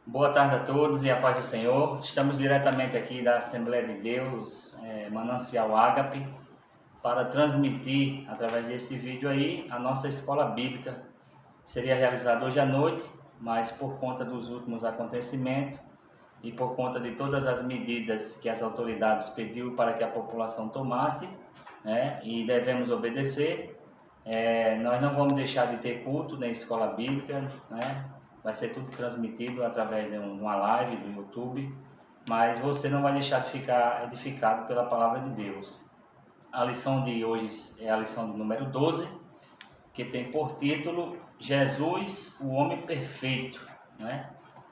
Boa tarde a todos e a paz do Senhor. Estamos diretamente aqui da Assembleia de Deus, Manancial Ágape, para transmitir através desse vídeo aí a nossa escola bíblica. Seria realizada hoje à noite, mas por conta dos últimos acontecimentos e por conta de todas as medidas que as autoridades pediu para que a população tomasse, e devemos obedecer, nós não vamos deixar de ter culto na escola bíblica, vai ser tudo transmitido através de uma live do YouTube, mas você não vai deixar de ficar edificado pela palavra de Deus. A lição de hoje é a lição de número 12, que tem por título Jesus, o homem perfeito.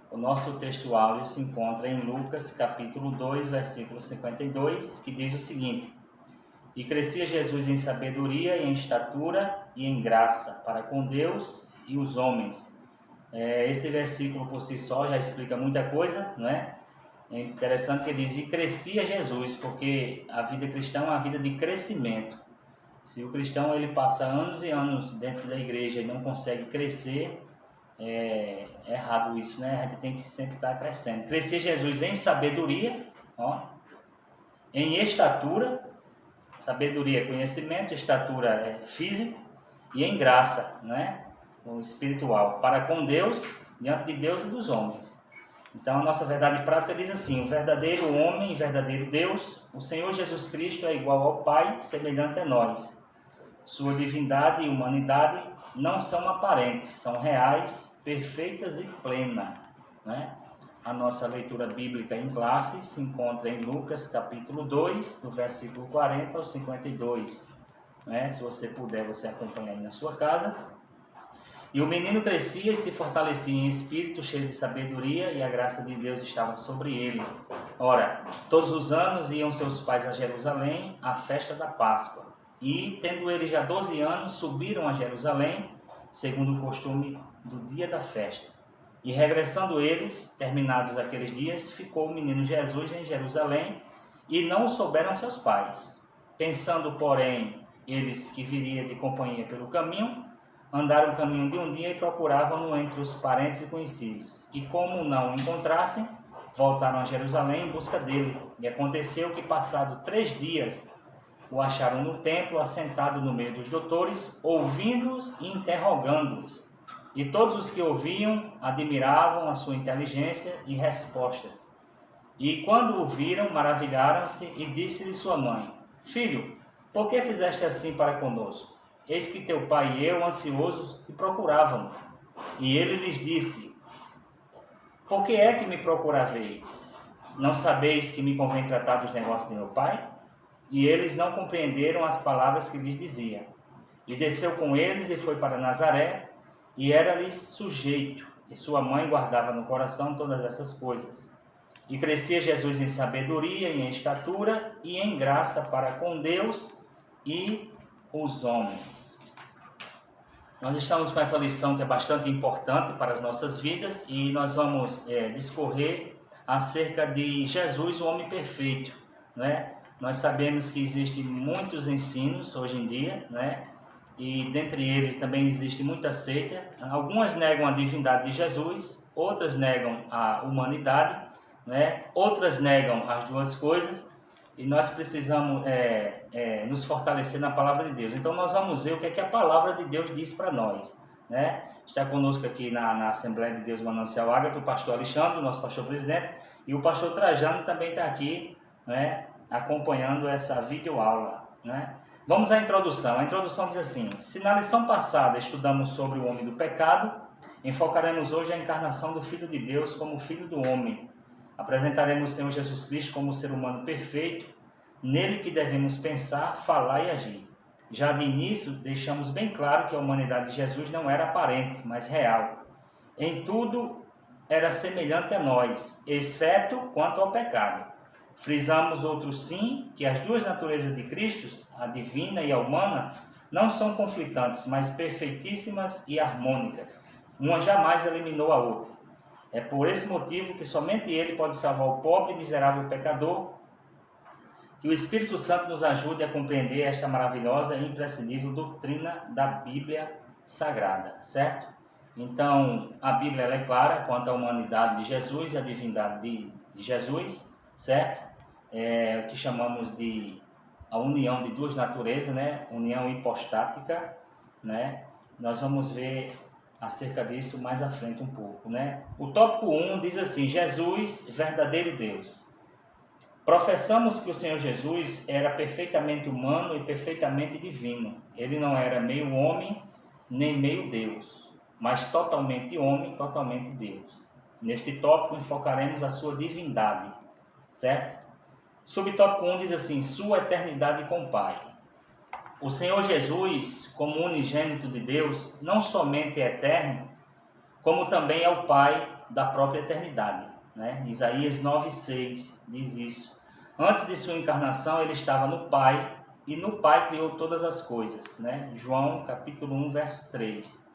O nosso texto áudio se encontra em Lucas capítulo 2, versículo 52, que diz o seguinte: E crescia Jesus em sabedoria, e em estatura e em graça para com Deus e os homens. Esse versículo por si só já explica muita coisa, não é? É interessante que ele diz: e crescia Jesus, porque a vida cristã é uma vida de crescimento. Se o cristão ele passa anos e anos dentro da igreja e não consegue crescer, é errado isso, né? A gente tem que sempre estar crescendo. Crescia Jesus em sabedoria, em estatura, sabedoria é conhecimento, estatura é físico, e em graça, o espiritual, para com Deus, diante de Deus e dos homens. Então a nossa verdade prática diz assim: o verdadeiro homem e verdadeiro Deus, o Senhor Jesus Cristo, é igual ao Pai, semelhante a nós. Sua divindade e humanidade não são aparentes, são reais, perfeitas e plenas. A nossa leitura bíblica em classe se encontra em Lucas capítulo 2, do versículo 40 ao 52. Se você puder, você acompanha aí na sua casa. E o menino crescia e se fortalecia em espírito, cheio de sabedoria, e a graça de Deus estava sobre ele. Ora, todos os anos iam seus pais a Jerusalém, à festa da Páscoa. E, tendo ele já 12 anos, subiram a Jerusalém, segundo o costume do dia da festa. E regressando eles, terminados aqueles dias, ficou o menino Jesus em Jerusalém, e não o souberam seus pais. Pensando, porém, eles que viria de companhia pelo caminho, andaram o caminho de um dia e procuravam-no entre os parentes e conhecidos. E como não o encontrassem, voltaram a Jerusalém em busca dele. E aconteceu que, passado 3 dias, o acharam no templo, assentado no meio dos doutores, ouvindo-os e interrogando-os. E todos os que ouviam admiravam a sua inteligência e respostas. E quando o viram, maravilharam-se, e disse-lhe sua mãe: Filho, por que fizeste assim para conosco? Eis que teu pai e eu, ansiosos, te procuravam. E ele lhes disse: Por que é que me procuráveis? Não sabeis que me convém tratar dos negócios de meu pai? E eles não compreenderam as palavras que lhes dizia. E desceu com eles e foi para Nazaré, e era-lhes sujeito, e sua mãe guardava no coração todas essas coisas. E crescia Jesus em sabedoria, e em estatura, e em graça para com Deus e os homens. Nós estamos com essa lição que é bastante importante para as nossas vidas, e nós vamos discorrer acerca de Jesus, o homem perfeito. Nós sabemos que existem muitos ensinos hoje em dia, e dentre eles também existe muita seita. Algumas negam a divindade de Jesus, outras negam a humanidade, outras negam as duas coisas. E nós precisamos nos fortalecer na palavra de Deus. Então nós vamos ver o que é que a palavra de Deus diz para nós. Está conosco aqui na Assembleia de Deus Manancial Ágape o pastor Alexandre, nosso pastor presidente, e o pastor Trajano também está aqui, acompanhando essa videoaula. Vamos à introdução. A introdução diz assim: se na lição passada estudamos sobre o homem do pecado, enfocaremos hoje a encarnação do Filho de Deus como Filho do homem. Apresentaremos o Senhor Jesus Cristo como ser humano perfeito, nele que devemos pensar, falar e agir. Já de início, deixamos bem claro que a humanidade de Jesus não era aparente, mas real. Em tudo era semelhante a nós, exceto quanto ao pecado. Frisamos outro sim, que as duas naturezas de Cristo, a divina e a humana, não são conflitantes, mas perfeitíssimas e harmônicas. Uma jamais eliminou a outra. É por esse motivo que somente Ele pode salvar o pobre e miserável pecador. Que o Espírito Santo nos ajude a compreender esta maravilhosa e imprescindível doutrina da Bíblia Sagrada, certo? Então, a Bíblia ela é clara quanto à humanidade de Jesus e a divindade de Jesus, certo? É o que chamamos de a união de duas naturezas, né? União hipostática, né? Nós vamos ver acerca disso mais à frente um pouco, né? O tópico 1 diz assim: Jesus, verdadeiro Deus. Professamos que o Senhor Jesus era perfeitamente humano e perfeitamente divino. Ele não era meio homem, nem meio Deus, mas totalmente homem, totalmente Deus. Neste tópico enfocaremos a sua divindade, certo? Subtópico 1 diz assim: sua eternidade com o Pai. O Senhor Jesus, como unigênito de Deus, não somente é eterno, como também é o Pai da própria eternidade, né? Isaías 9,6 diz isso. Antes de sua encarnação, ele estava no Pai, e no Pai criou todas as coisas, né? João capítulo 1, verso 3.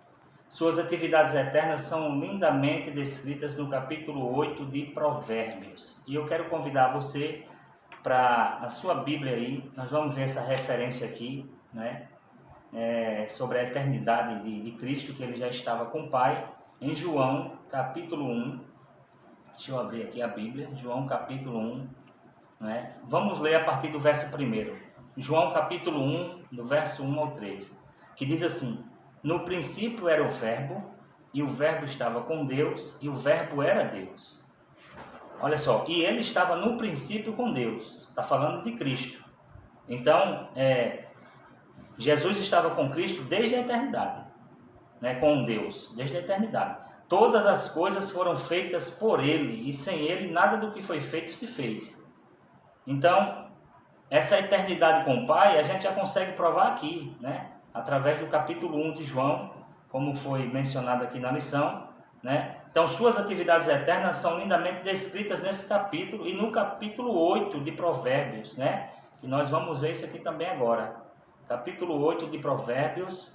Suas atividades eternas são lindamente descritas no capítulo 8 de Provérbios. E eu quero convidar você para, na sua Bíblia aí, nós vamos ver essa referência aqui, né? Sobre a eternidade de Cristo, que ele já estava com o Pai, em João capítulo 1. Deixa eu abrir aqui a Bíblia, João capítulo 1, né? Vamos ler a partir do verso 1. João capítulo 1, do verso 1 ao 3, que diz assim: no princípio era o Verbo, e o Verbo estava com Deus, e o Verbo era Deus. Olha só, e ele estava no princípio com Deus. Está falando de Cristo. Então, Jesus estava com Cristo desde a eternidade, né? Com Deus, desde a eternidade. Todas as coisas foram feitas por Ele, e sem Ele nada do que foi feito se fez. Então, essa eternidade com o Pai, a gente já consegue provar aqui, né? Através do capítulo 1 de João, como foi mencionado aqui na lição, né? Então, suas atividades eternas são lindamente descritas nesse capítulo e no capítulo 8 de Provérbios, né? E nós vamos ver isso aqui também agora. Capítulo 8 de Provérbios,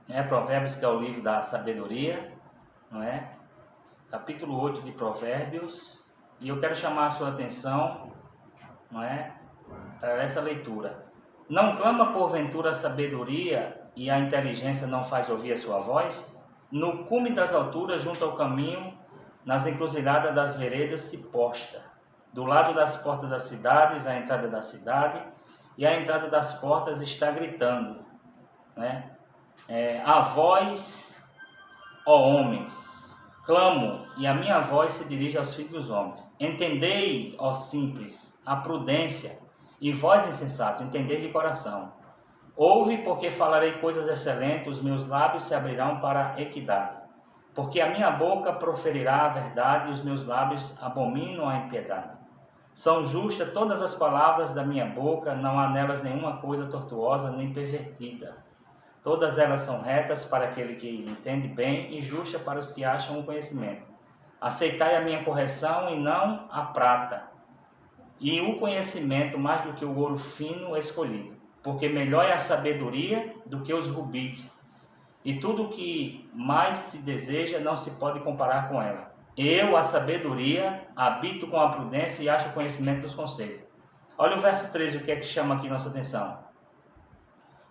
né? Provérbios, que é o livro da sabedoria, não é? Capítulo 8 de Provérbios, e eu quero chamar a sua atenção, não é? Para essa leitura. Não clama porventura a sabedoria e a inteligência não faz ouvir a sua voz? No cume das alturas, junto ao caminho, nas encruzilhadas das veredas se posta. Do lado das portas das cidades, a entrada da cidade, e a entrada das portas está gritando, né? A voz, ó homens, clamo, e a minha voz se dirige aos filhos dos homens. Entendei, ó simples, a prudência, e vós, insensato, entendei de coração. Ouve, porque falarei coisas excelentes, os meus lábios se abrirão para a equidade. Porque a minha boca proferirá a verdade, e os meus lábios abominam a impiedade. São justas todas as palavras da minha boca, não há nelas nenhuma coisa tortuosa nem pervertida. Todas elas são retas para aquele que entende bem e justa para os que acham o conhecimento. Aceitai a minha correção e não a prata, e o conhecimento mais do que o ouro fino escolhido. Porque melhor é a sabedoria do que os rubis, e tudo o que mais se deseja não se pode comparar com ela. Eu, a sabedoria, habito com a prudência e acho o conhecimento dos conselhos. Olha o verso 13, o que é que chama aqui nossa atenção.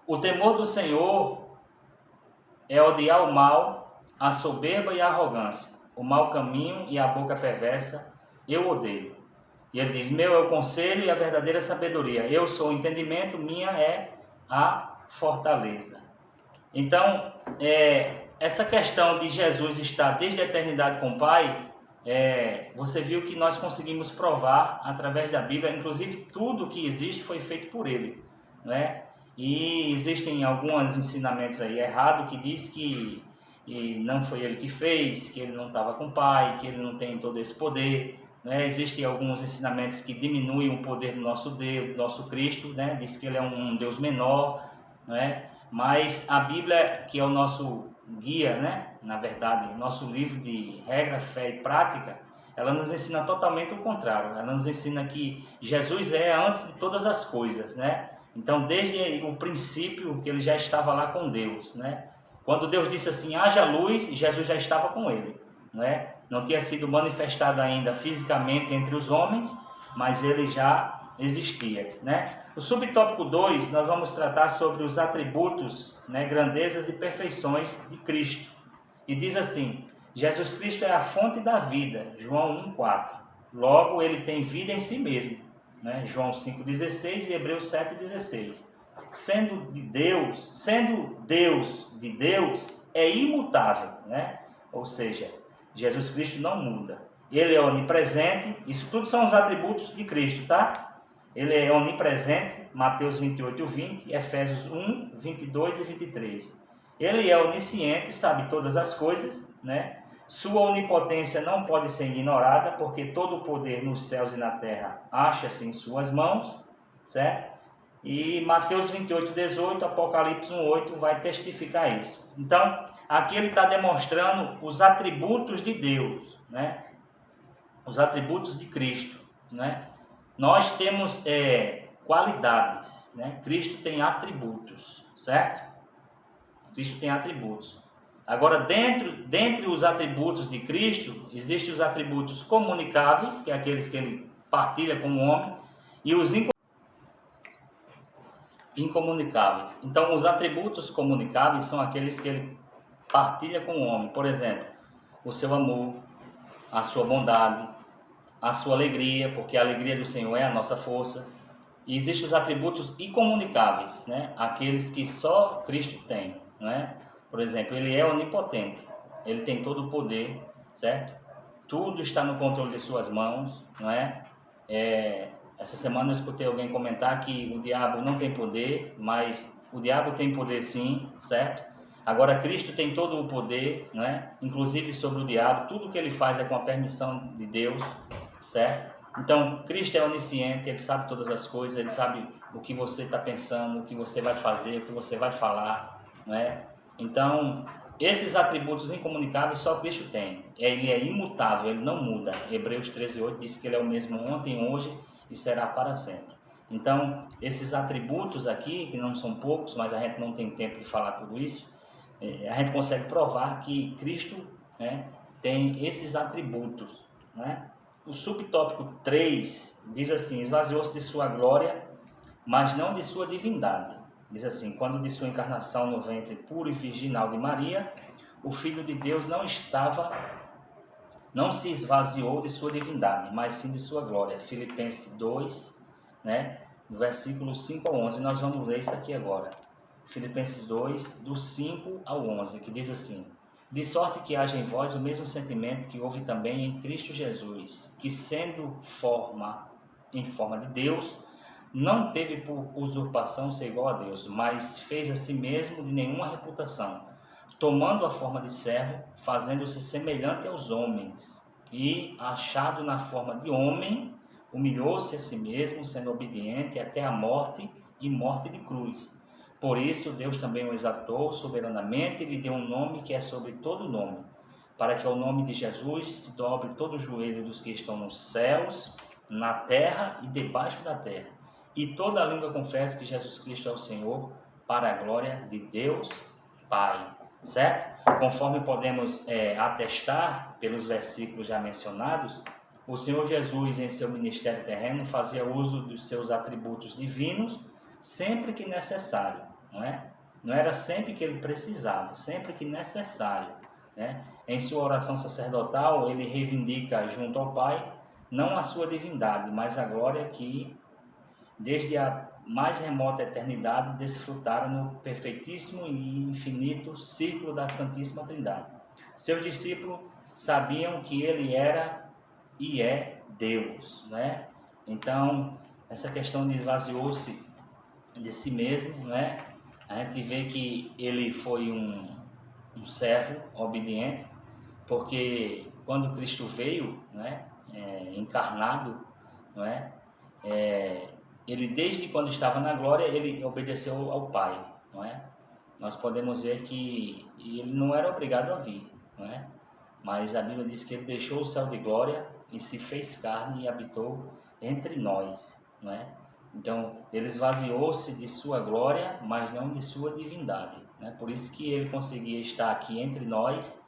O temor do Senhor é odiar o mal, a soberba e a arrogância, o mau caminho e a boca perversa, eu odeio. E ele diz, meu é o conselho e a verdadeira sabedoria. Eu sou o entendimento, minha é a fortaleza. Então, essa questão de Jesus estar desde a eternidade com o Pai, você viu que nós conseguimos provar através da Bíblia, inclusive tudo que existe foi feito por Ele, né? E existem alguns ensinamentos aí errados que diz que não foi Ele que fez, que Ele não estava com o Pai, que Ele não tem todo esse poder. Existem alguns ensinamentos que diminuem o poder do nosso Deus, do nosso Cristo, né? Diz que Ele é um Deus menor, né? Mas a Bíblia, que é o nosso guia, né? Na verdade, nosso livro de regra, fé e prática, ela nos ensina totalmente o contrário. Ela nos ensina que Jesus é antes de todas as coisas, né? Então, desde o princípio, que Ele já estava lá com Deus, né? Quando Deus disse assim, haja luz, Jesus já estava com Ele, né? Não tinha sido manifestado ainda fisicamente entre os homens, mas ele já existia, né? O subtópico 2, nós vamos tratar sobre os atributos, né, grandezas e perfeições de Cristo. E diz assim: Jesus Cristo é a fonte da vida, João 1,4. Logo, ele tem vida em si mesmo, né? João 5,16 e Hebreus 7,16. Sendo Deus de Deus, é imutável, né? Ou seja, Jesus Cristo não muda. Ele é onipresente, isso tudo são os atributos de Cristo, tá? Ele é onipresente, Mateus 28:20, Efésios 1, 22 e 23. Ele é onisciente, sabe todas as coisas, né? Sua onipotência não pode ser ignorada, porque todo o poder nos céus e na terra acha-se em suas mãos, certo? E Mateus 28:18, Apocalipse 1:8 vai testificar isso. Então, aqui ele está demonstrando os atributos de Deus, né? Os atributos de Cristo, né? Nós temos qualidades, né? Cristo tem atributos, certo? Cristo tem atributos. Agora, dentre os atributos de Cristo, existem os atributos comunicáveis, que é aqueles que ele partilha com o homem, e os incomunicáveis. Então, os atributos comunicáveis são aqueles que ele partilha com o homem. Por exemplo, o seu amor, a sua bondade, a sua alegria, porque a alegria do Senhor é a nossa força. E existem os atributos incomunicáveis, né? Aqueles que só Cristo tem, né? Por exemplo, ele é onipotente, ele tem todo o poder, certo? Tudo está no controle de suas mãos, não é? Essa semana eu escutei alguém comentar que o diabo não tem poder, mas o diabo tem poder sim, certo? Agora Cristo tem todo o poder, né? Inclusive sobre o diabo, tudo que ele faz é com a permissão de Deus, certo? Então Cristo é onisciente, ele sabe todas as coisas, ele sabe o que você está pensando, o que você vai fazer, o que você vai falar, não é? Então, esses atributos incomunicáveis só Cristo tem. Ele é imutável, ele não muda. Hebreus 13:8 diz que ele é o mesmo ontem, hoje e será para sempre. Então, esses atributos aqui, que não são poucos, mas a gente não tem tempo de falar tudo isso, a gente consegue provar que Cristo, né, tem esses atributos, né? O subtópico 3 diz assim: esvaziou-se de sua glória, mas não de sua divindade. Diz assim: quando de sua encarnação no ventre puro e virginal de Maria, o Filho de Deus não se esvaziou de sua divindade, mas sim de sua glória. Filipenses 2, né, do versículo 5 ao 11. Nós vamos ler isso aqui agora. Filipenses 2, do 5 ao 11, que diz assim: de sorte que haja em vós o mesmo sentimento que houve também em Cristo Jesus, que sendo em forma de Deus, não teve por usurpação ser igual a Deus, mas fez a si mesmo de nenhuma reputação, tomando a forma de servo, fazendo-se semelhante aos homens, e, achado na forma de homem, humilhou-se a si mesmo, sendo obediente até a morte e morte de cruz. Por isso Deus também o exaltou soberanamente e lhe deu um nome que é sobre todo nome, para que ao nome de Jesus se dobre todo o joelho dos que estão nos céus, na terra e debaixo da terra, e toda a língua confesse que Jesus Cristo é o Senhor, para a glória de Deus Pai. Certo? Conforme podemos atestar pelos versículos já mencionados, o Senhor Jesus, em seu ministério terreno, fazia uso dos seus atributos divinos sempre que necessário, não é? Não era sempre que ele precisava, sempre que necessário, né? Em sua oração sacerdotal, ele reivindica junto ao Pai não a sua divindade, mas a glória que desde a mais remota eternidade desfrutaram no perfeitíssimo e infinito círculo da Santíssima Trindade. Seus discípulos sabiam que ele era e é Deus, né? Então, essa questão de esvaziou-se de si mesmo, né? A gente vê que ele foi um servo obediente, porque quando Cristo veio, né, encarnado, não é? Ele, desde quando estava na glória, ele obedeceu ao Pai, não é? Nós podemos ver que ele não era obrigado a vir, não é? Mas a Bíblia diz que ele deixou o céu de glória e se fez carne e habitou entre nós, não é? Então, ele esvaziou-se de sua glória, mas não de sua divindade, né? Por isso que ele conseguia estar aqui entre nós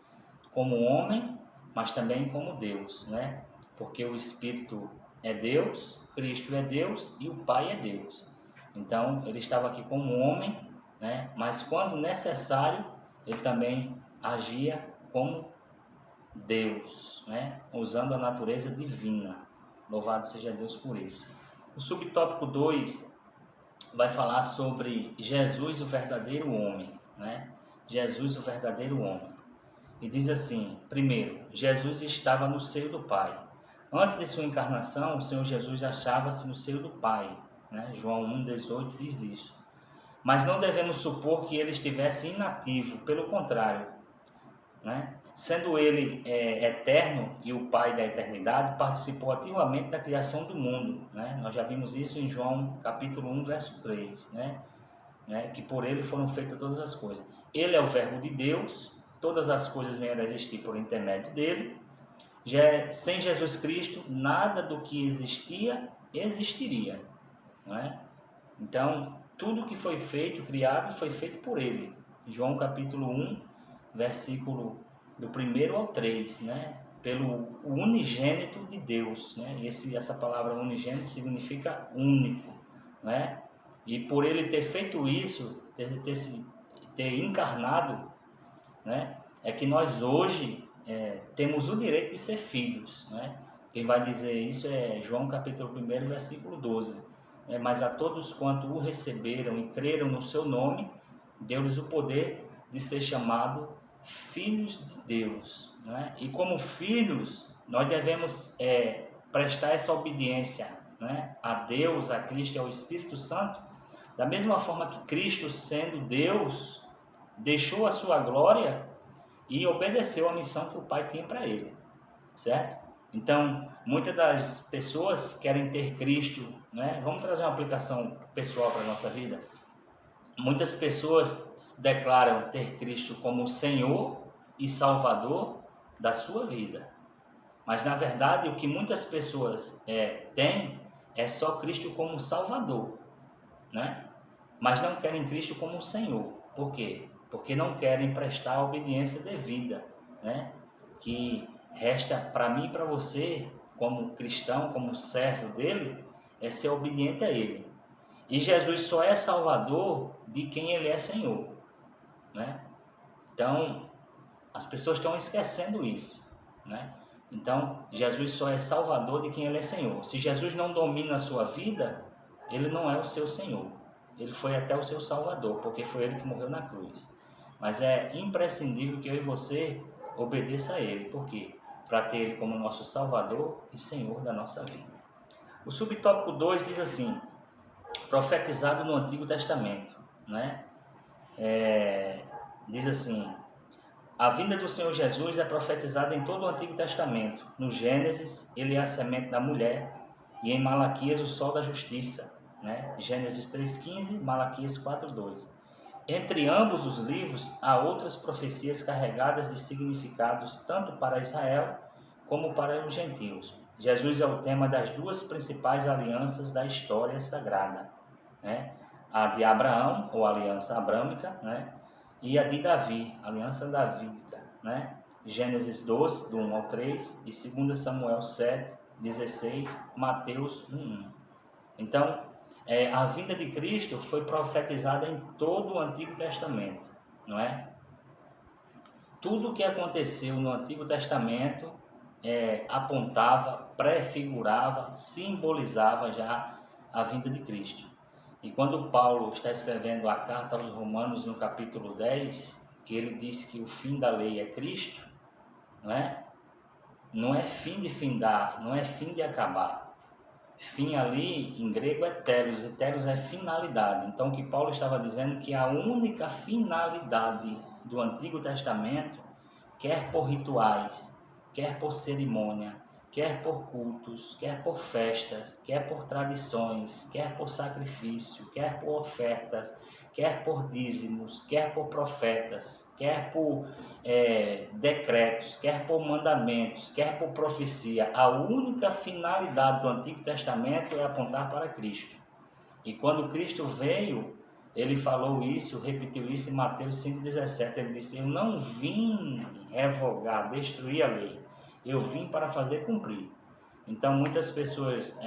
como homem, mas também como Deus, né? Porque o Espírito é Deus, Cristo é Deus e o Pai é Deus. Então, ele estava aqui como homem, né? Mas quando necessário, ele também agia como Deus, né? Usando a natureza divina. Louvado seja Deus por isso. O subtópico 2 vai falar sobre Jesus, o verdadeiro homem, né? Jesus, o verdadeiro homem. E diz assim: primeiro, Jesus estava no seio do Pai. Antes de sua encarnação, o Senhor Jesus achava-se no seio do Pai, né? João 1,18 diz isso. Mas não devemos supor que ele estivesse inativo, pelo contrário, né? Sendo ele eterno e o Pai da eternidade, participou ativamente da criação do mundo, né? Nós já vimos isso em João capítulo 1, verso 3, né? Que por ele foram feitas todas as coisas. Ele é o verbo de Deus, todas as coisas vieram a existir por intermédio dele. Sem Jesus Cristo, nada do que existia, existiria, não é? Então, tudo que foi feito, criado, foi feito por ele. João capítulo 1, versículo do 1 ao 3, né? Pelo unigênito de Deus, né? Essa palavra unigênito significa único, né? E por ele ter feito isso, ter encarnado, né? É que nós hoje temos o direito de ser filhos, né? Quem vai dizer isso é João capítulo 1, versículo 12. Mas a todos quanto o receberam e creram no seu nome, deu-lhes o poder de ser chamado filhos de Deus, né? E como filhos, nós devemos prestar essa obediência, né? A Deus, a Cristo e ao Espírito Santo, da mesma forma que Cristo, sendo Deus, deixou a sua glória e obedeceu a missão que o Pai tinha para ele, certo? Então, muitas das pessoas querem ter Cristo, né? Vamos trazer uma aplicação pessoal para a nossa vida. Muitas pessoas declaram ter Cristo como Senhor e Salvador da sua vida. Mas, na verdade, o que muitas pessoas têm é só Cristo como Salvador, né? Mas não querem Cristo como Senhor. Por quê? Porque não querem prestar a obediência devida, né? Que resta para mim e para você, como cristão, como servo dele, é ser obediente a ele. E Jesus só é Salvador de quem ele é Senhor, né? Então, as pessoas estão esquecendo isso, né? Então, Jesus só é Salvador de quem ele é Senhor. Se Jesus não domina a sua vida, ele não é o seu Senhor. Ele foi até o seu Salvador, porque foi ele que morreu na cruz. Mas é imprescindível que eu e você obedeça a ele. Por quê? Para ter ele como nosso Salvador e Senhor da nossa vida. O subtópico 2 diz assim: profetizado no Antigo Testamento, né? Diz assim: a vinda do Senhor Jesus é profetizada em todo o Antigo Testamento. No Gênesis, ele é a semente da mulher, e em Malaquias, o sol da justiça, né? Gênesis 3,15, Malaquias 4,2. Entre ambos os livros, há outras profecias carregadas de significados tanto para Israel como para os gentios. Jesus é o tema das duas principais alianças da história sagrada, né? A de Abraão, ou aliança abrâmica, né? E a de Davi, aliança davídica, né? Gênesis 12, do 1 ao 3, e 2 Samuel 7, 16, Mateus 1. Então, a vinda de Cristo foi profetizada em todo o Antigo Testamento, não é? Tudo o que aconteceu no Antigo Testamento apontava, prefigurava, simbolizava já a vinda de Cristo. E quando Paulo está escrevendo a carta aos Romanos no capítulo 10, que ele diz que o fim da lei é Cristo, não é? Não é fim de findar, não é fim de acabar. Fim ali, em grego, é telos, e telos é finalidade. Então, o que Paulo estava dizendo é que a única finalidade do Antigo Testamento, quer por rituais, quer por cerimônia, quer por cultos, quer por festas, quer por tradições, quer por sacrifício, quer por ofertas, quer por dízimos, quer por profetas, quer por decretos, quer por mandamentos, quer por profecia. A única finalidade do Antigo Testamento é apontar para Cristo. E quando Cristo veio, ele falou isso, repetiu isso em Mateus 5,17. Ele disse: eu não vim revogar, destruir a lei, eu vim para fazer cumprir. Então muitas pessoas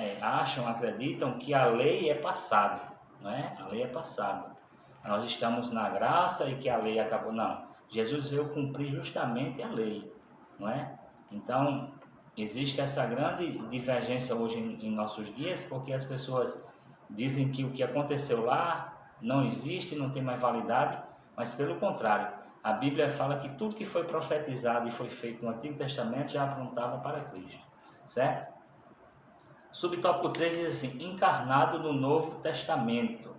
acreditam que a lei é passado, não é? A lei é passada. Nós estamos na graça e que a lei acabou. Não, Jesus veio cumprir justamente a lei, não é? Então, existe essa grande divergência hoje em nossos dias, porque as pessoas dizem que o que aconteceu lá não existe, não tem mais validade, mas pelo contrário, a Bíblia fala que tudo que foi profetizado e foi feito no Antigo Testamento já apontava para Cristo, certo? Subtópico 3 diz assim: encarnado no Novo Testamento.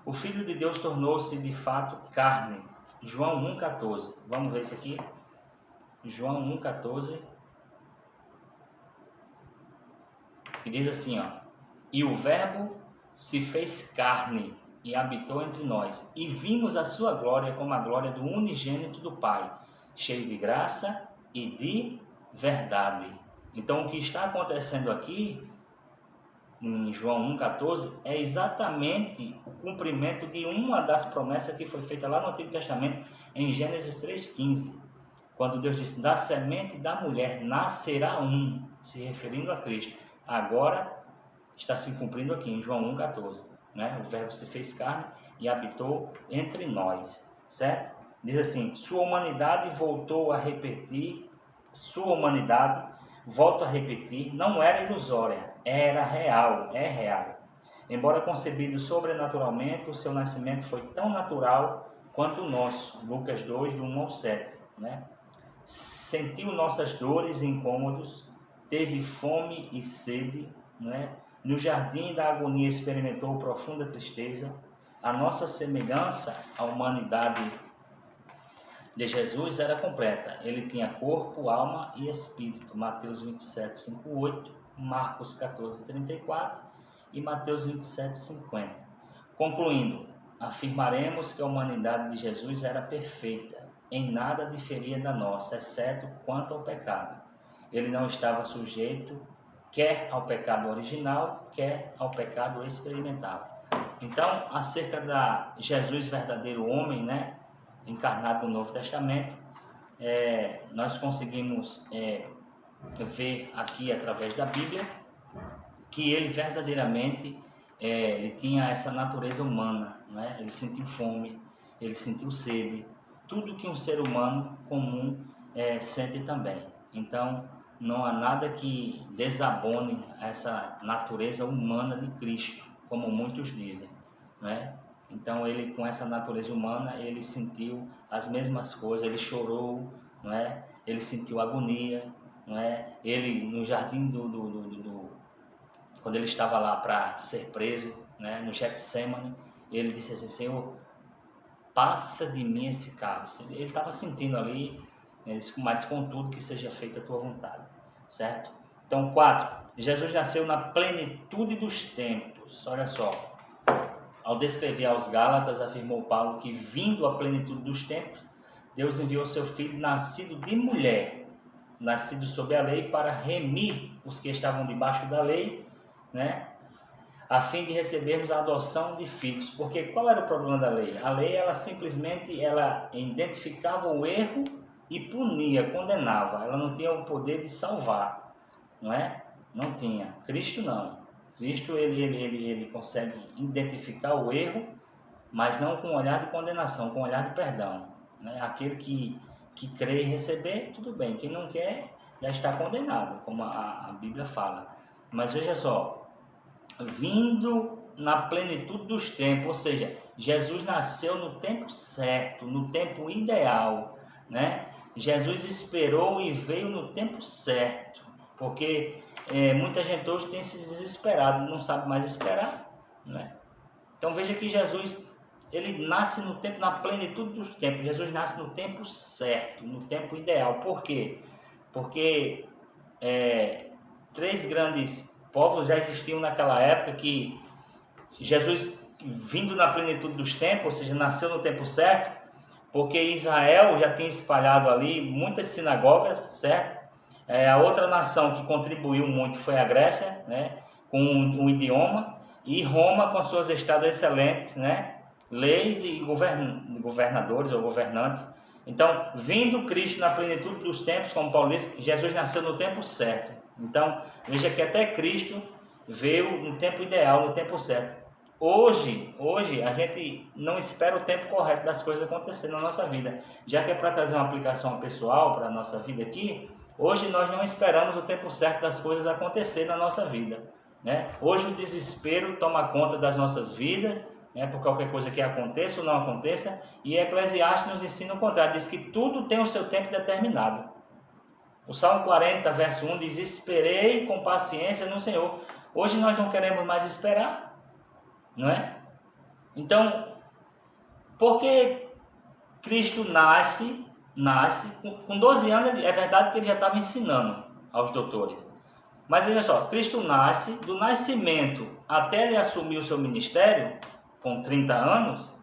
O Filho de Deus tornou-se de fato carne. João 1,14. Vamos ver isso aqui? João 1,14. E diz assim, ó: e o Verbo se fez carne e habitou entre nós, e vimos a sua glória como a glória do unigênito do Pai, cheio de graça e de verdade. Então, o que está acontecendo aqui em João 1,14 é exatamente o cumprimento de uma das promessas que foi feita lá no Antigo Testamento, em Gênesis 3,15, quando Deus disse: da semente da mulher nascerá um, se referindo a Cristo. Agora está se cumprindo aqui em João 1,14, né? O Verbo se fez carne e habitou entre nós, certo? Diz assim: sua humanidade voltou a repetir, volto a repetir, não era ilusória, era real, é real. Embora concebido sobrenaturalmente, o seu nascimento foi tão natural quanto o nosso. Lucas 2, do 1 ao 7, né? Sentiu nossas dores e incômodos, teve fome e sede, né? No jardim da agonia experimentou profunda tristeza. A nossa semelhança à humanidade de Jesus era completa. Ele tinha corpo, alma e espírito. Mateus 27, 5, 8, Marcos 14, 34 e Mateus 27, 50. Concluindo, afirmaremos que a humanidade de Jesus era perfeita. Em nada diferia da nossa, exceto quanto ao pecado. Ele não estava sujeito quer ao pecado original, quer ao pecado experimental. Então, acerca da Jesus verdadeiro homem, né, encarnado no Novo Testamento, nós conseguimos ver aqui através da Bíblia que ele verdadeiramente ele tinha essa natureza humana, né? Ele sentiu fome, ele sentiu sede, tudo que um ser humano comum sente também. Então, não há nada que desabone essa natureza humana de Cristo, como muitos dizem, né? Então, ele, com essa natureza humana, ele sentiu as mesmas coisas, ele chorou, não é? Ele sentiu agonia, não é? Ele, no jardim quando ele estava lá para ser preso, né? No Getsemane, ele disse assim: Senhor, passa de mim esse cálice. Ele estava sentindo ali, mas contudo que seja feita a tua vontade, certo? Então, 4. Jesus nasceu na plenitude dos tempos. Olha só. Ao descrever aos Gálatas, afirmou Paulo que, vindo à plenitude dos tempos, Deus enviou seu Filho nascido de mulher, nascido sob a lei, para remir os que estavam debaixo da lei, né? A fim de recebermos a adoção de filhos. Porque qual era o problema da lei? A lei, ela simplesmente identificava o erro e punia, condenava. Ela não tinha o poder de salvar, não é? Não tinha. Cristo não. Cristo, ele consegue identificar o erro, mas não com um olhar de condenação, com um olhar de perdão, né? Aquele que crê e receber, tudo bem. Quem não quer, já está condenado, como a Bíblia fala. Mas veja só, vindo na plenitude dos tempos, ou seja, Jesus nasceu no tempo certo, no tempo ideal, né? Jesus esperou e veio no tempo certo, porque muita gente hoje tem se desesperado, não sabe mais esperar, né? Então veja que Jesus, ele nasce no tempo, na plenitude dos tempos. Jesus nasce no tempo certo, no tempo ideal. Por quê? Porque 3 grandes povos já existiam naquela época, que Jesus, vindo na plenitude dos tempos, ou seja, nasceu no tempo certo, porque Israel já tinha espalhado ali muitas sinagogas, certo? A outra nação que contribuiu muito foi a Grécia, né, com um idioma, e Roma com as suas estradas excelentes, né, leis e governadores ou governantes. Então, vindo Cristo na plenitude dos tempos, como Paulo disse, Jesus nasceu no tempo certo. Então, veja que até Cristo veio no tempo ideal, no tempo certo. Hoje a gente não espera o tempo correto das coisas acontecerem na nossa vida. Já que é para trazer uma aplicação pessoal para a nossa vida aqui, hoje nós não esperamos o tempo certo das coisas acontecerem na nossa vida, né? Hoje o desespero toma conta das nossas vidas, né, por qualquer coisa que aconteça ou não aconteça, e Eclesiastes nos ensina o contrário, diz que tudo tem o seu tempo determinado. O Salmo 40, verso 1 diz: esperei com paciência no Senhor. Hoje nós não queremos mais esperar, não é? Então, porque Cristo nasce com 12 anos, é verdade que ele já estava ensinando aos doutores. Mas veja só, Cristo nasce, do nascimento até ele assumir o seu ministério, com 30 anos,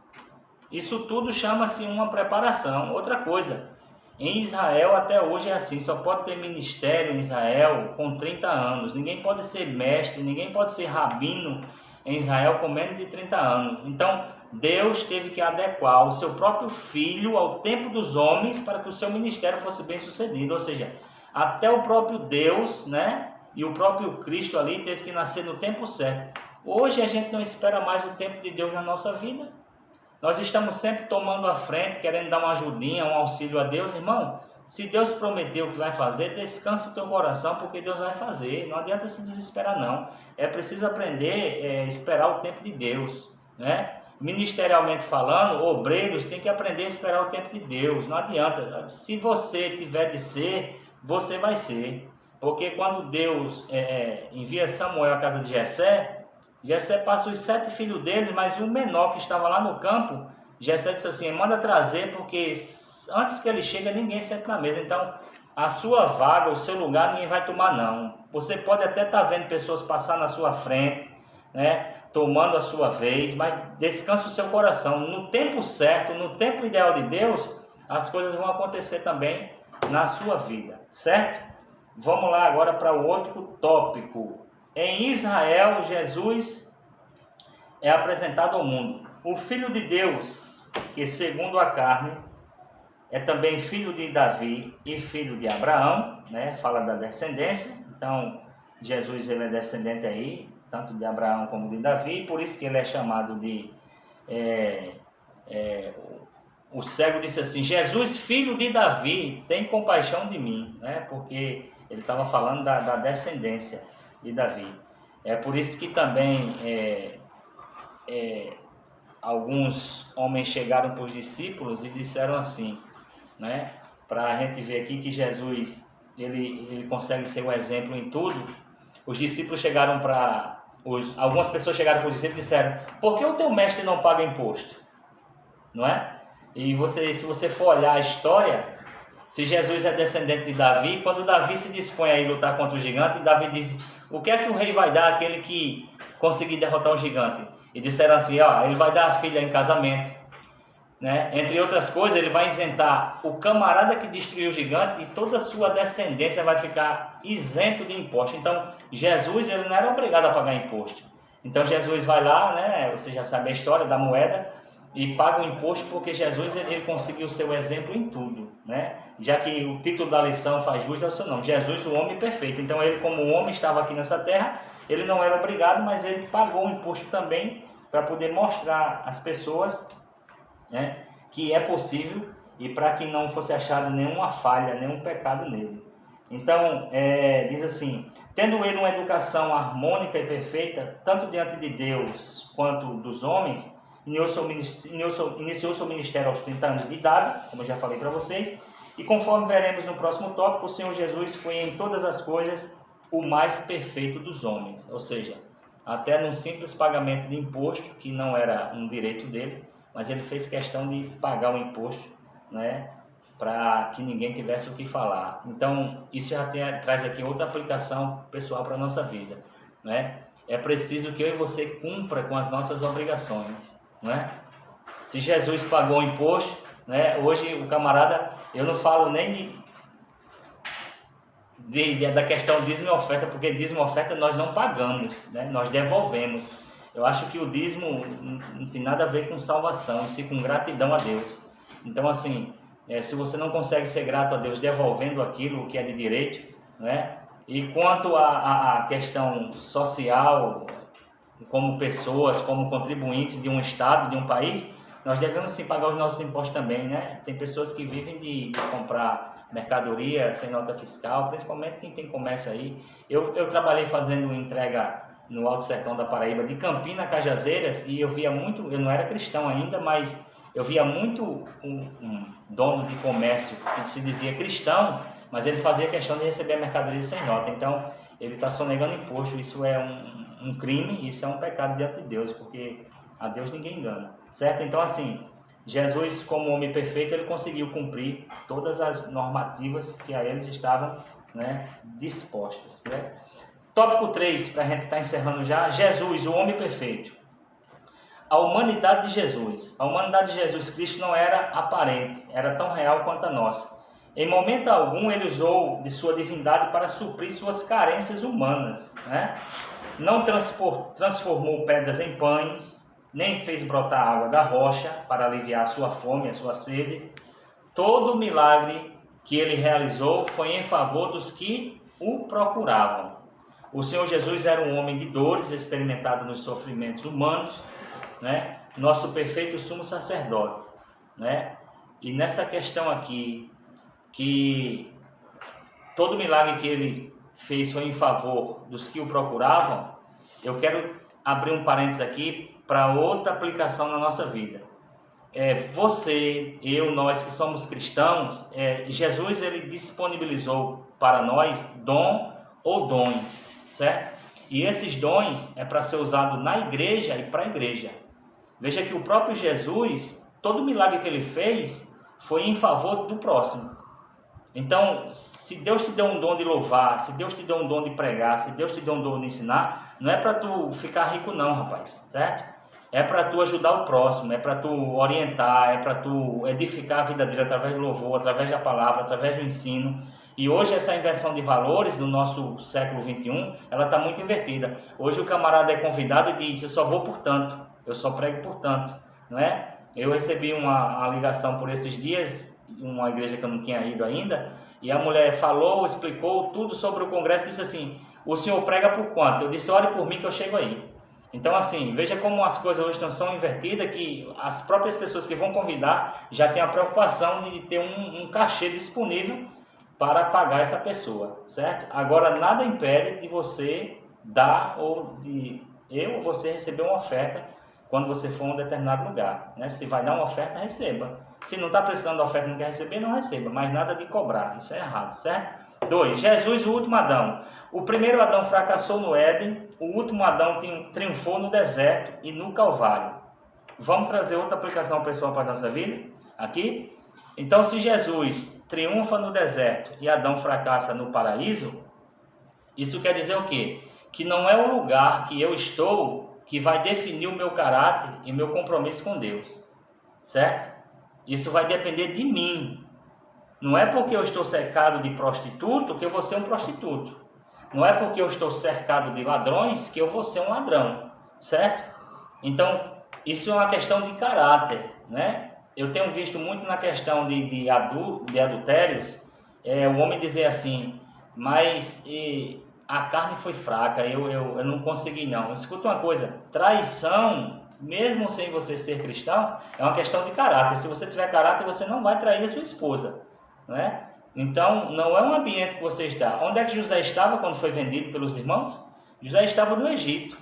isso tudo chama-se uma preparação. Outra coisa, em Israel até hoje é assim, só pode ter ministério em Israel com 30 anos. Ninguém pode ser mestre, ninguém pode ser rabino em Israel com menos de 30 anos. Então, Deus teve que adequar o seu próprio filho ao tempo dos homens para que o seu ministério fosse bem sucedido. Ou seja, até o próprio Deus, né, e o próprio Cristo ali teve que nascer no tempo certo. Hoje a gente não espera mais o tempo de Deus na nossa vida. Nós estamos sempre tomando a frente, querendo dar uma ajudinha, um auxílio a Deus. Irmão, se Deus prometeu que vai fazer, descansa o teu coração, porque Deus vai fazer. Não adianta se desesperar, não. É preciso aprender a esperar o tempo de Deus, né? Ministerialmente falando, obreiros têm que aprender a esperar o tempo de Deus. Não adianta. Se você tiver de ser, você vai ser. Porque quando Deus envia Samuel à casa de Jessé passa os 7 filhos deles, mas o menor que estava lá no campo, Jessé disse assim: manda trazer, porque antes que ele chegue, ninguém senta na mesa. Então, a sua vaga, o seu lugar, ninguém vai tomar, não. Você pode até estar vendo pessoas passar na sua frente, né, tomando a sua vez, mas descansa o seu coração. No tempo certo, no tempo ideal de Deus, as coisas vão acontecer também na sua vida, certo? Vamos lá agora para o outro tópico. Em Israel, Jesus é apresentado ao mundo. O Filho de Deus, que segundo a carne, é também filho de Davi e filho de Abraão, né? Fala da descendência. Então, Jesus ele é descendente aí, tanto de Abraão como de Davi, por isso que ele é chamado de... o cego disse assim: Jesus, filho de Davi, tem compaixão de mim, né? Porque ele estava falando da descendência de Davi. É por isso que também alguns homens chegaram para os discípulos e disseram assim, né? Para a gente ver aqui que Jesus ele consegue ser um exemplo em tudo. Os discípulos chegaram para algumas pessoas chegaram para os discípulos e disseram: por que o teu mestre não paga imposto? Não é? E se você for olhar a história, se Jesus é descendente de Davi, quando Davi se dispõe a ir lutar contra o gigante, Davi diz: o que é que o rei vai dar àquele que conseguir derrotar o gigante? E disseram assim: ele vai dar a filha em casamento, né? Entre outras coisas, ele vai isentar o camarada que destruiu o gigante, e toda a sua descendência vai ficar isento de imposto. Então, Jesus ele não era obrigado a pagar imposto. Então, Jesus vai lá, né? Você já sabe a história da moeda, e paga o imposto porque Jesus ele conseguiu ser o exemplo em tudo, né? Já que o título da lição faz jus ao seu nome, Jesus, o homem perfeito. Então ele, como homem, estava aqui nessa terra, ele não era obrigado, mas ele pagou o imposto também para poder mostrar às pessoas, né, que é possível e para que não fosse achado nenhuma falha, nenhum pecado nele. Então, diz assim: tendo ele uma educação harmônica e perfeita, tanto diante de Deus quanto dos homens, iniciou seu ministério aos 30 anos de idade, como eu já falei para vocês, e conforme veremos no próximo tópico, o Senhor Jesus foi em todas as coisas o mais perfeito dos homens, ou seja, até num simples pagamento de imposto, que não era um direito dele, mas ele fez questão de pagar o imposto, né, para que ninguém tivesse o que falar. Então, isso já traz aqui outra aplicação pessoal para a nossa vida, né? É preciso que eu e você cumpra com as nossas obrigações, não é? Se Jesus pagou o imposto, né? Hoje o camarada, eu não falo nem da questão dízimo e oferta, porque dízimo e oferta nós não pagamos, né? Nós devolvemos. Eu acho que o dízimo não tem nada a ver com salvação, e sim com gratidão a Deus. Então, assim, se você não consegue ser grato a Deus devolvendo aquilo que é de direito, né? E quanto à questão social, como pessoas, como contribuintes de um estado, de um país, nós devemos sim pagar os nossos impostos também, né? Tem pessoas que vivem de comprar mercadoria sem nota fiscal, principalmente quem tem comércio aí. Eu trabalhei fazendo entrega no Alto Sertão da Paraíba, de Campina a Cajazeiras, e eu via muito, eu não era cristão ainda, mas eu via muito um dono de comércio que se dizia cristão, mas ele fazia questão de receber a mercadoria sem nota. Então, ele está sonegando imposto. Isso é um crime, isso é um pecado diante de Deus, porque a Deus ninguém engana, certo? Então, assim, Jesus, como homem perfeito, ele conseguiu cumprir todas as normativas que a eles estavam, né, dispostas, né? Tópico 3, para a gente estar encerrando já. Jesus, o homem perfeito. A humanidade de Jesus. A humanidade de Jesus Cristo não era aparente, era tão real quanto a nossa. Em momento algum, ele usou de sua divindade para suprir suas carências humanas, né? Não transformou pedras em pães, nem fez brotar água da rocha para aliviar a sua fome, a sua sede. Todo o milagre que ele realizou foi em favor dos que o procuravam. O Senhor Jesus era um homem de dores, experimentado nos sofrimentos humanos, né? Nosso perfeito sumo sacerdote, né? E nessa questão aqui, que todo milagre que ele fez foi em favor dos que o procuravam, eu quero abrir um parênteses aqui para outra aplicação na nossa vida. Você, eu, nós que somos cristãos, Jesus ele disponibilizou para nós dom ou dons, certo? E esses dons é para ser usado na igreja e para a igreja. Veja que o próprio Jesus, todo milagre que ele fez foi em favor do próximo. Então, se Deus te deu um dom de louvar, se Deus te deu um dom de pregar, se Deus te deu um dom de ensinar, não é para tu ficar rico não, rapaz, certo? É para tu ajudar o próximo, é para tu orientar, é para tu edificar a vida dele através do louvor, através da palavra, através do ensino. E hoje essa inversão de valores do nosso século XXI, ela está muito invertida. Hoje o camarada é convidado e diz, eu só vou por tanto, eu só prego por tanto, não é? Eu recebi uma ligação por esses dias, uma igreja que eu não tinha ido ainda, e a mulher falou, explicou tudo sobre o congresso e disse assim, o senhor prega por quanto? Eu disse, ore por mim que eu chego aí. Então assim, veja como as coisas hoje estão tão invertidas que as próprias pessoas que vão convidar já têm a preocupação de ter um cachê disponível para pagar essa pessoa, certo? Agora nada impede de você dar ou de eu ou você receber uma oferta quando você for a um determinado lugar, né? Se vai dar uma oferta, receba. Se não está precisando da oferta e não quer receber, não receba, mas nada de cobrar, isso é errado, certo? 2. Jesus, o último Adão. O primeiro Adão fracassou no Éden, o último Adão triunfou no deserto e no Calvário. Vamos trazer outra aplicação pessoal para a nossa vida? Aqui? Então, se Jesus triunfa no deserto e Adão fracassa no paraíso, isso quer dizer o quê? Que não é o lugar que eu estou que vai definir o meu caráter e meu compromisso com Deus, certo? Isso vai depender de mim. Não é porque eu estou cercado de prostituto que eu vou ser um prostituto. Não é porque eu estou cercado de ladrões que eu vou ser um ladrão, certo? Então, isso é uma questão de caráter, né? Eu tenho visto muito na questão de adultérios, o homem dizer assim, mas a carne foi fraca, eu não consegui não. Escuta uma coisa, traição, mesmo sem você ser cristão, é uma questão de caráter. Se você tiver caráter, você não vai trair a sua esposa, né? Então, não é um ambiente que você está. Onde é que José estava quando foi vendido pelos irmãos? José estava no Egito.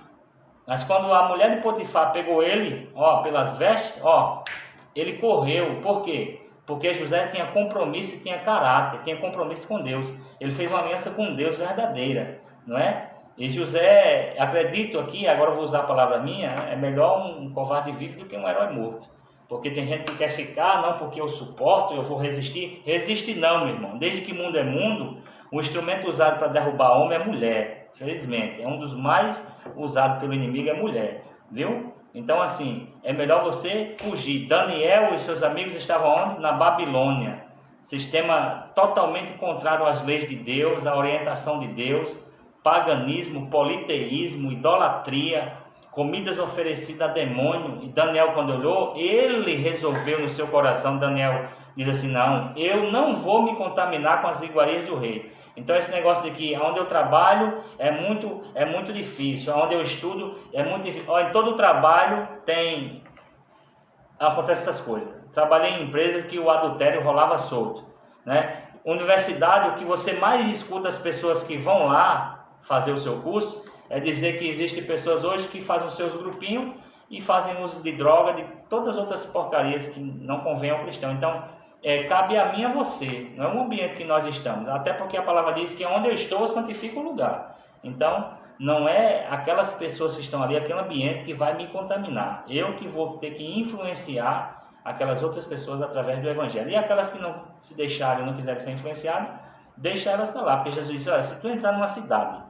Mas quando a mulher de Potifar pegou ele, pelas vestes, ele correu. Por quê? Porque José tinha compromisso e tinha caráter, tinha compromisso com Deus. Ele fez uma aliança com Deus verdadeira, não é? E José, acredito aqui, agora eu vou usar a palavra minha, é melhor um covarde vivo do que um herói morto. Porque tem gente que quer ficar, não porque eu suporto, eu vou resistir. Resiste não, meu irmão. Desde que mundo é mundo, o instrumento usado para derrubar homem é mulher. Felizmente, é um dos mais usados pelo inimigo, é mulher, viu? Então assim, é melhor você fugir. Daniel e seus amigos estavam onde? Na Babilônia. Sistema totalmente contrário às leis de Deus, à orientação de Deus. Paganismo, politeísmo, idolatria, comidas oferecidas a demônio. E Daniel, quando olhou, ele resolveu no seu coração, Daniel diz assim, não, eu não vou me contaminar com as iguarias do rei. Então esse negócio de que onde eu trabalho é muito difícil, onde eu estudo é muito difícil. Em todo trabalho acontece essas coisas. Trabalhei em empresas que o adultério rolava solto, né? Universidade, o que você mais escuta as pessoas que vão lá fazer o seu curso é dizer que existem pessoas hoje que fazem os seus grupinhos e fazem uso de droga, de todas as outras porcarias que não convém ao cristão. Então, cabe a mim e a você, não é um ambiente que nós estamos, até porque a palavra diz que onde eu estou eu santifico o lugar. Então, não é aquelas pessoas que estão ali, aquele ambiente que vai me contaminar. Eu que vou ter que influenciar aquelas outras pessoas através do Evangelho. E aquelas que não se deixarem, não quiserem ser influenciadas, deixa elas para lá. Porque Jesus disse, olha, se tu entrar numa cidade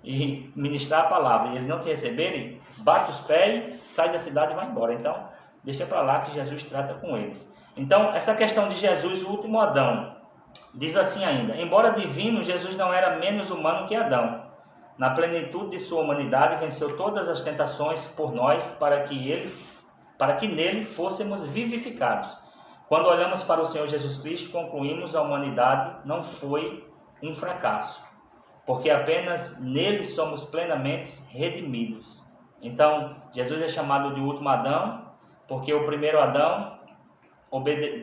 e ministrar a palavra e eles não te receberem, bate os pés, sai da cidade e vai embora. Então, deixa para lá que Jesus trata com eles. Então, essa questão de Jesus, o último Adão, diz assim ainda, embora divino, Jesus não era menos humano que Adão. Na plenitude de sua humanidade, venceu todas as tentações por nós para que nele fôssemos vivificados. Quando olhamos para o Senhor Jesus Cristo, concluímos a humanidade não foi um fracasso, porque apenas nele somos plenamente redimidos. Então, Jesus é chamado de último Adão, porque o primeiro Adão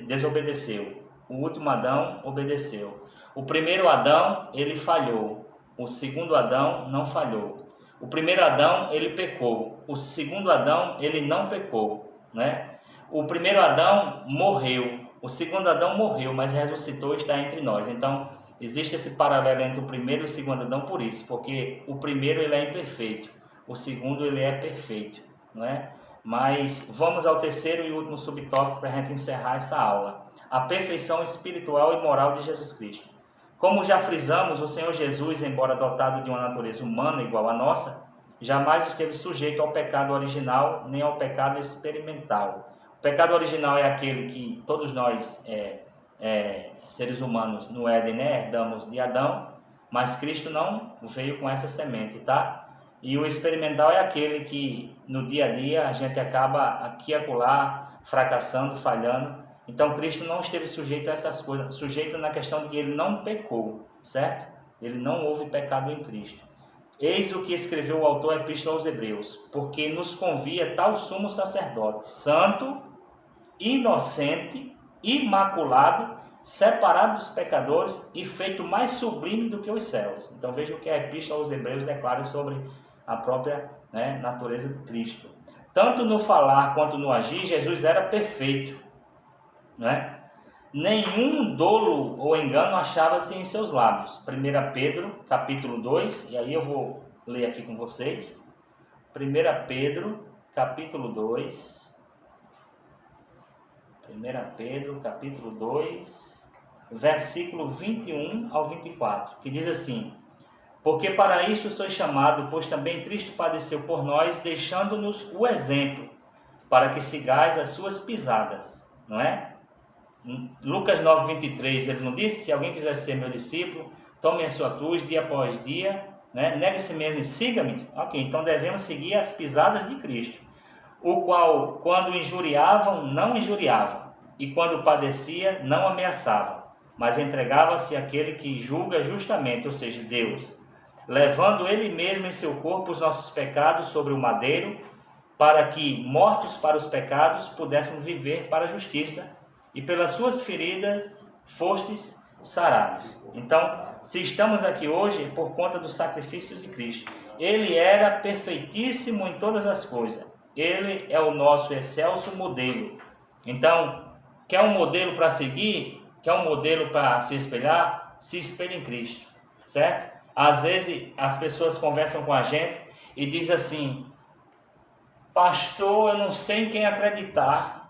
desobedeceu, o último Adão obedeceu. O primeiro Adão, ele falhou, o segundo Adão não falhou. O primeiro Adão, ele pecou, o segundo Adão, ele não pecou, né? O primeiro Adão morreu, o segundo Adão morreu, mas ressuscitou e está entre nós. Então, existe esse paralelo entre o primeiro e o segundo Adão por isso, porque o primeiro ele é imperfeito, o segundo ele é perfeito, não é? Mas vamos ao terceiro e último subtópico para a gente encerrar essa aula. A perfeição espiritual e moral de Jesus Cristo. Como já frisamos, o Senhor Jesus, embora dotado de uma natureza humana igual à nossa, jamais esteve sujeito ao pecado original nem ao pecado experimental. O pecado original é aquele que todos nós, seres humanos, no Éden, né, herdamos de Adão, mas Cristo não veio com essa semente, tá? E o experimental é aquele que no dia a dia a gente acaba aqui e acolá, fracassando, falhando. Então Cristo não esteve sujeito a essas coisas, sujeito na questão de que ele não pecou, certo? Ele não houve pecado em Cristo. Eis o que escreveu o autor da Epístola aos Hebreus, porque nos convia tal sumo sacerdote, santo, inocente, imaculado, separado dos pecadores e feito mais sublime do que os céus. Então veja o que a Epístola aos Hebreus declara sobre a própria natureza de Cristo. Tanto no falar quanto no agir, Jesus era perfeito, né? Nenhum dolo ou engano achava-se em seus lábios. 1 Pedro, capítulo 2, e aí eu vou ler aqui com vocês. 1 Pedro, capítulo 2. 1 Pedro, capítulo 2, versículo 21 ao 24, que diz assim: porque para isto sois chamado, pois também Cristo padeceu por nós, deixando-nos o exemplo, para que sigais as suas pisadas, não é? Lucas 9:23, ele não disse, se alguém quiser ser meu discípulo, tome a sua cruz dia após dia, né? Negue-se mesmo e siga-me. Ok, então devemos seguir as pisadas de Cristo, o qual, quando injuriavam, não injuriava, e quando padecia, não ameaçava, mas entregava-se àquele que julga justamente, ou seja, Deus, levando ele mesmo em seu corpo os nossos pecados sobre o madeiro, para que, mortos para os pecados, pudéssemos viver para a justiça, e pelas suas feridas fostes sarados. Então, se estamos aqui hoje, é por conta do sacrifício de Cristo. Ele era perfeitíssimo em todas as coisas. Ele é o nosso excelso modelo. Então, quer um modelo para seguir? Quer um modelo para se espelhar? Se espelhe em Cristo, certo? Às vezes, as pessoas conversam com a gente e dizem assim: pastor, eu não sei em quem acreditar.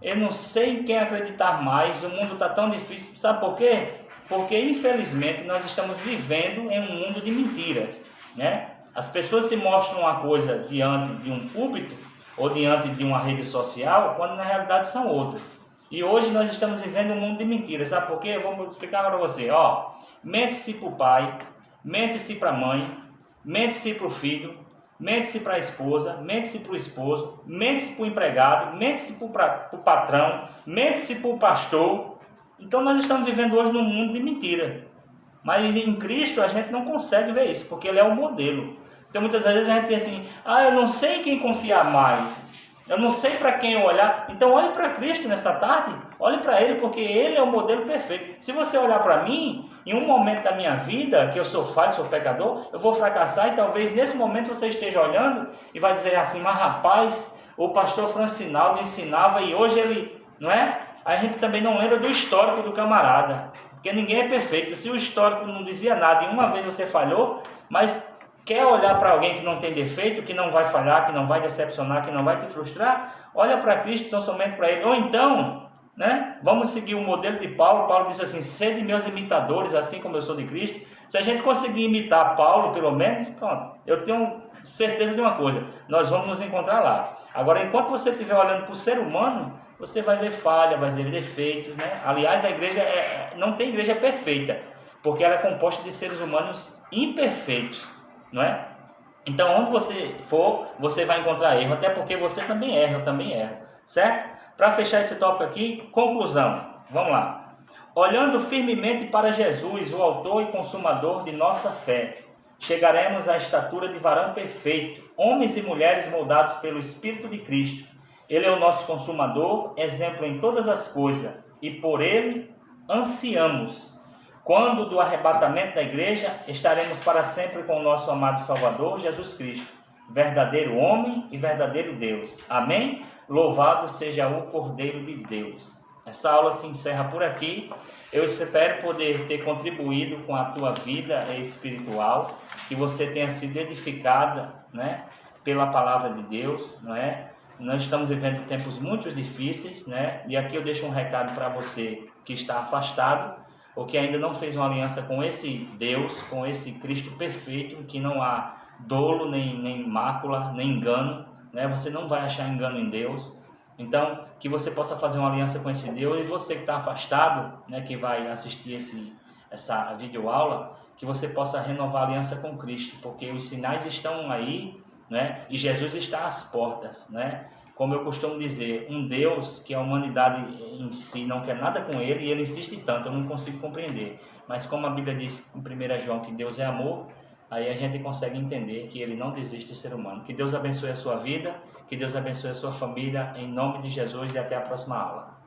Eu não sei em quem acreditar mais, o mundo está tão difícil. Sabe por quê? Porque, infelizmente, nós estamos vivendo em um mundo de mentiras, né? As pessoas se mostram uma coisa diante de um púlpito ou diante de uma rede social, quando na realidade são outras. E hoje nós estamos vivendo um mundo de mentiras. Sabe por quê? Eu vou explicar para você. Mente-se para o pai, mente-se para a mãe, mente-se para o filho, mente-se para a esposa, mente-se para o esposo, mente-se para o empregado, mente-se para o patrão, mente-se para o pastor. Então nós estamos vivendo hoje num mundo de mentiras. Mas em Cristo a gente não consegue ver isso, porque Ele é o modelo. Então muitas vezes a gente tem assim, eu não sei em quem confiar mais, eu não sei para quem olhar. Então olhe para Cristo nessa tarde, olhe para Ele, porque Ele é o modelo perfeito. Se você olhar para mim, em um momento da minha vida, que eu sou falho, sou pecador, eu vou fracassar, e talvez nesse momento você esteja olhando e vai dizer assim, mas rapaz, o pastor Francinaldo ensinava e hoje ele, não é? A gente também não lembra do histórico do camarada, porque ninguém é perfeito. Se o histórico não dizia nada e uma vez você falhou, mas quer olhar para alguém que não tem defeito, que não vai falhar, que não vai decepcionar, que não vai te frustrar, olha para Cristo, então somente para Ele. Ou então, né, vamos seguir o modelo de Paulo. Paulo diz assim, sede meus imitadores, assim como eu sou de Cristo. Se a gente conseguir imitar Paulo, pelo menos, pronto, eu tenho certeza de uma coisa, nós vamos nos encontrar lá. Agora, enquanto você estiver olhando para o ser humano, você vai ver falha, vai ver defeitos, né? Aliás, a igreja não tem igreja perfeita, porque ela é composta de seres humanos imperfeitos, não é? Então, onde você for, você vai encontrar erro, até porque você também erra, eu também erro, certo? Para fechar esse tópico aqui, conclusão, vamos lá. Olhando firmemente para Jesus, o autor e consumador de nossa fé, chegaremos à estatura de varão perfeito, homens e mulheres moldados pelo Espírito de Cristo. Ele é o nosso consumador, exemplo em todas as coisas, e por ele ansiamos. Quando do arrebatamento da igreja, estaremos para sempre com o nosso amado Salvador, Jesus Cristo, verdadeiro homem e verdadeiro Deus. Amém? Louvado seja o Cordeiro de Deus. Essa aula se encerra por aqui. Eu espero poder ter contribuído com a tua vida espiritual, que você tenha sido edificada, né, pela palavra de Deus, não é? Nós estamos vivendo tempos muito difíceis, né? E aqui eu deixo um recado para você que está afastado, ou que ainda não fez uma aliança com esse Deus, com esse Cristo perfeito, que não há dolo, nem mácula, nem engano, né? Você não vai achar engano em Deus. Então, que você possa fazer uma aliança com esse Deus, e você que está afastado, né, que vai assistir essa videoaula, que você possa renovar a aliança com Cristo, porque os sinais estão aí, né, e Jesus está às portas, né? Como eu costumo dizer, um Deus que a humanidade em si não quer nada com ele, e ele insiste tanto, eu não consigo compreender. Mas como a Bíblia diz em 1 João que Deus é amor, aí a gente consegue entender que ele não desiste do ser humano. Que Deus abençoe a sua vida, que Deus abençoe a sua família, em nome de Jesus, e até a próxima aula.